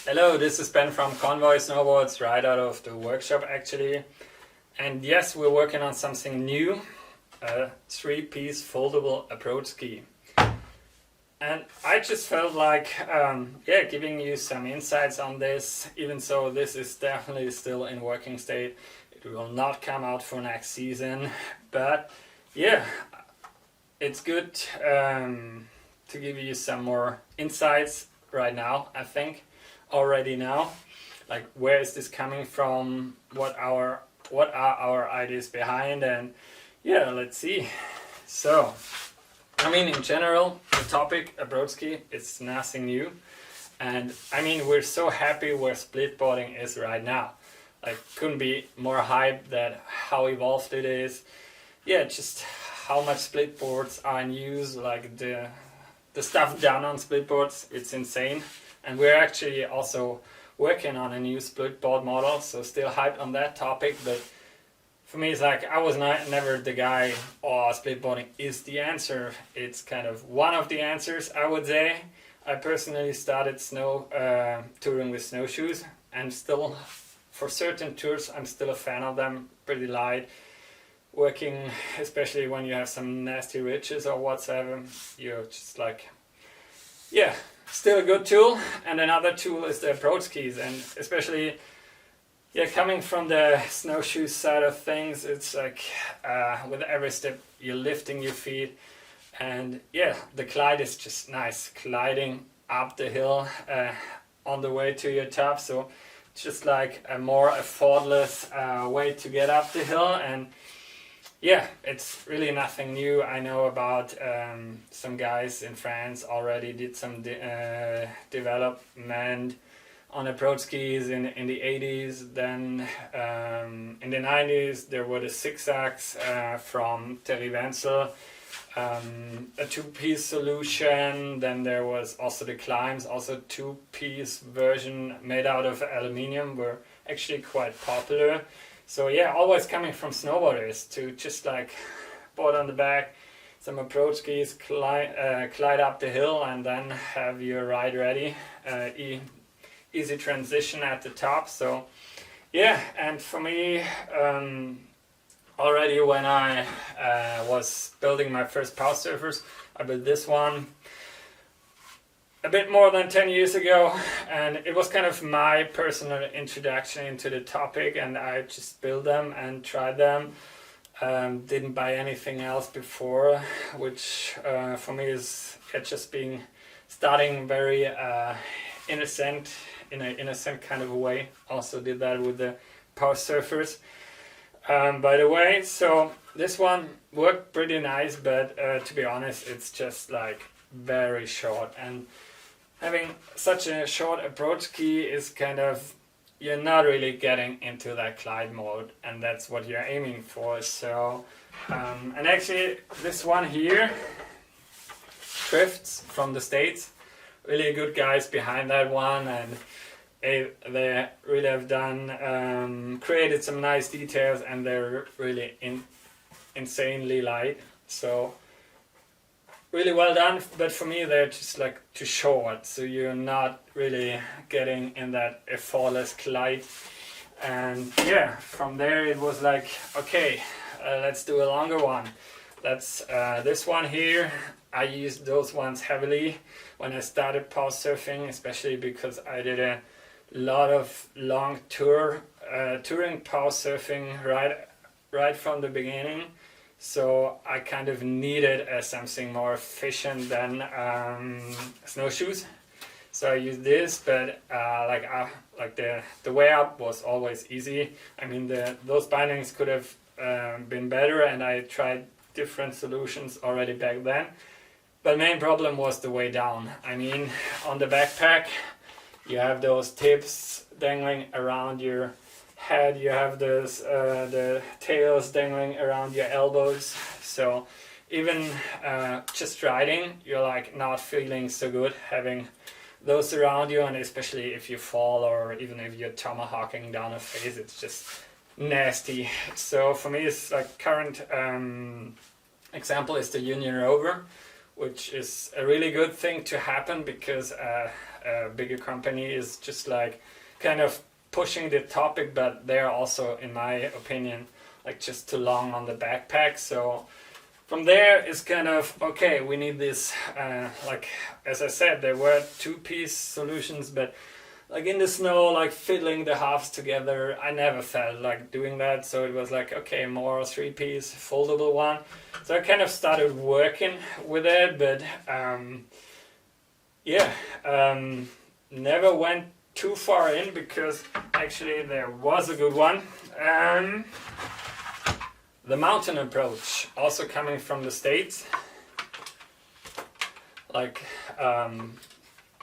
Hello, this is Ben from Convoy Snowboards, right out of the workshop actually. And yes, we're working on something new, a 3-piece foldable approach ski. And I just felt like, giving you some insights on this, even though this is definitely still in working state. It will not come out for next season, but yeah, it's good to give you some more insights right now, I think, already now. Like, where is this coming from? What are our ideas behind? And yeah, let's see. So, I mean, in general, the topic approach ski is nothing new. And I mean, we're so happy where splitboarding is right now. Like, couldn't be more hyped that how evolved it is. Yeah, just how much splitboards are in use, like the stuff done on splitboards, it's insane. And we're actually also working on a new splitboard model, so still hyped on that topic. But for me, it's like I was never the guy, splitboarding is the answer. It's kind of one of the answers, I would say. I personally started touring with snowshoes, and still, for certain tours, I'm still a fan of them, pretty light. Working, especially when you have some nasty ridges or whatsoever, you're just like, yeah, still a good tool. And another tool is the approach skis, and especially, yeah, coming from the snowshoe side of things, it's like with every step you're lifting your feet, and yeah, the glide is just nice, gliding up the hill on the way to your top. So it's just like a more effortless way to get up the hill. And yeah, it's really nothing new. I know about some guys in France already did some development on approach skis in the 80s. Then in the 90s there were the zigzags from Terry Wenzel, a 2-piece solution. Then there was also the climbs, also 2-piece version made out of aluminium, were actually quite popular. So yeah, always coming from snowboarders to just like board on the back, some approach skis, glide up the hill, and then have your ride ready. Easy transition at the top. So yeah, and for me, already when I was building my first powsurfers, I built this one a bit more than 10 years ago, and it was kind of my personal introduction into the topic, and I just built them and tried them. Didn't buy anything else before, which for me is just starting very innocent, in an innocent kind of a way. Also did that with the powsurfers, by the way. So this one worked pretty nice, but to be honest, it's just like very short, and having such a short approach ski is kind of, you're not really getting into that glide mode, and that's what you're aiming for. So, and actually this one here, Drifts from the States, really good guys behind that one, and they really have done, created some nice details, and they're really insanely light. So really well done, but for me they're just like too short, so you're not really getting in that effortless glide. And yeah, from there it was like, okay, let's do a longer one. That's this one here. I used those ones heavily when I started powsurfing, especially because I did a lot of long touring powsurfing right from the beginning. So I kind of needed something more efficient than snowshoes. So I used this, but the way up was always easy. I mean, those bindings could have been better, and I tried different solutions already back then. But main problem was the way down. I mean, on the backpack, you have those tips dangling around your head, you have those the tails dangling around your elbows. So even just riding, you're like not feeling so good having those around you, and especially if you fall or even if you're tomahawking down a face, it's just nasty. So for me, it's like current example is the Union Rover, which is a really good thing to happen, because a bigger company is just like kind of pushing the topic, but they're also, in my opinion, like just too long on the backpack. So from there it's kind of, okay, we need this, like as I said, there were two-piece solutions, but like in the snow, like fiddling the halves together, I never felt like doing that. So it was like, okay, more three-piece foldable one. So I kind of started working with it, but never went too far in, because actually there was a good one. The mountain approach, also coming from the States, like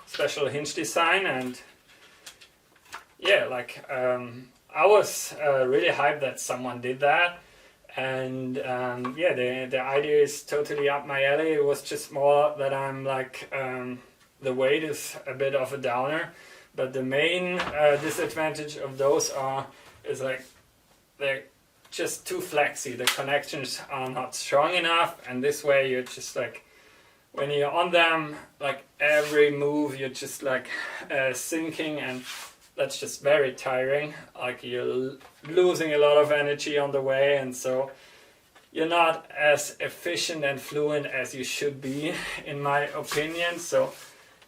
special hinge design, and yeah, like I was really hyped that someone did that, and yeah, the idea is totally up my alley. It was just more that I'm like, the weight is a bit of a downer, but the main disadvantage of those is like they're just too flexy. The connections are not strong enough, and this way you're just like, when you're on them, like every move you're just like sinking, and that's just very tiring. Like you're losing a lot of energy on the way, and so you're not as efficient and fluent as you should be, in my opinion. So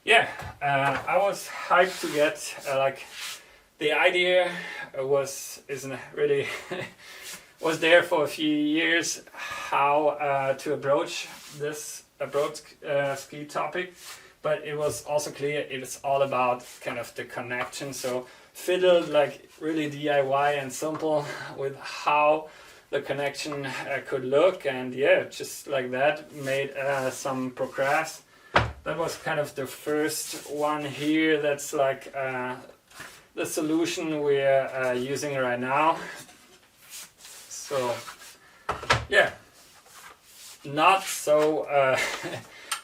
yeah, I was hyped to get like the idea isn't really was there for a few years, how to approach this ski topic, but it was also clear it's all about kind of the connection. So fiddled like really DIY and simple with how the connection could look, and yeah, just like that made some progress. That was kind of the first one here. That's like the solution we're using right now. So yeah, not so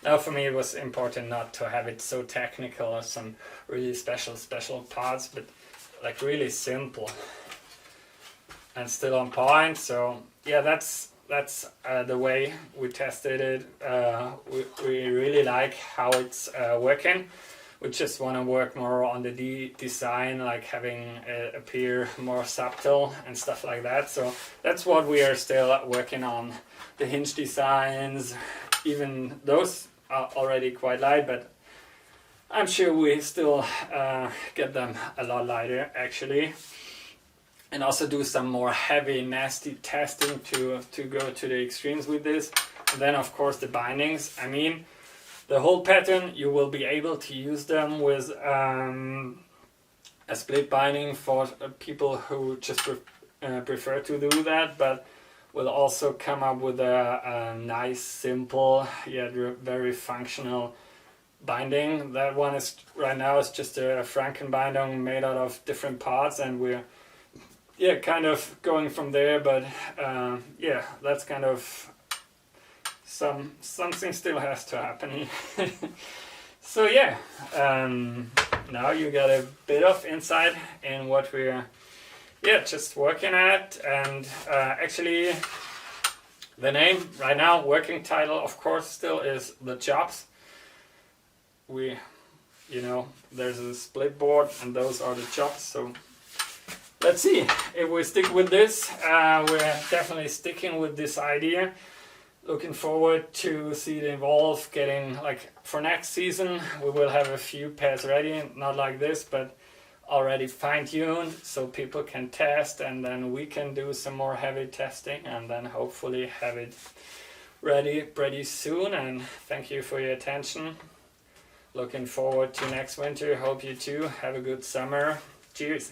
now for me it was important not to have it so technical or some really special parts, but like really simple and still on point. So yeah, that's the way we tested it. We really like how it's working. We just want to work more on the design, like having it appear more subtle and stuff like that. So that's what we are still working on. The hinge designs, even those are already quite light, but I'm sure we still get them a lot lighter actually. And also do some more heavy, nasty testing to go to the extremes with this. And then of course the bindings. I mean, the whole pattern, you will be able to use them with a split binding for people who just prefer to do that, but we'll also come up with a nice, simple, yet very functional binding. That one is right now is just a Frankenbindung made out of different parts, and we're kind of going from there, but yeah, that's kind of something still has to happen. So yeah, now you got a bit of insight in what we're just working at. And actually the name right now, working title, of course, still is the chops. There's a split board and those are the chops. So let's see if we stick with this. We're definitely sticking with this idea. Looking forward to see it evolve, getting like for next season we will have a few pairs ready, not like this, but already fine-tuned, so people can test, and then we can do some more heavy testing, and then hopefully have it ready pretty soon. And thank you for your attention. Looking forward to next winter. Hope you too have a good summer. Cheers.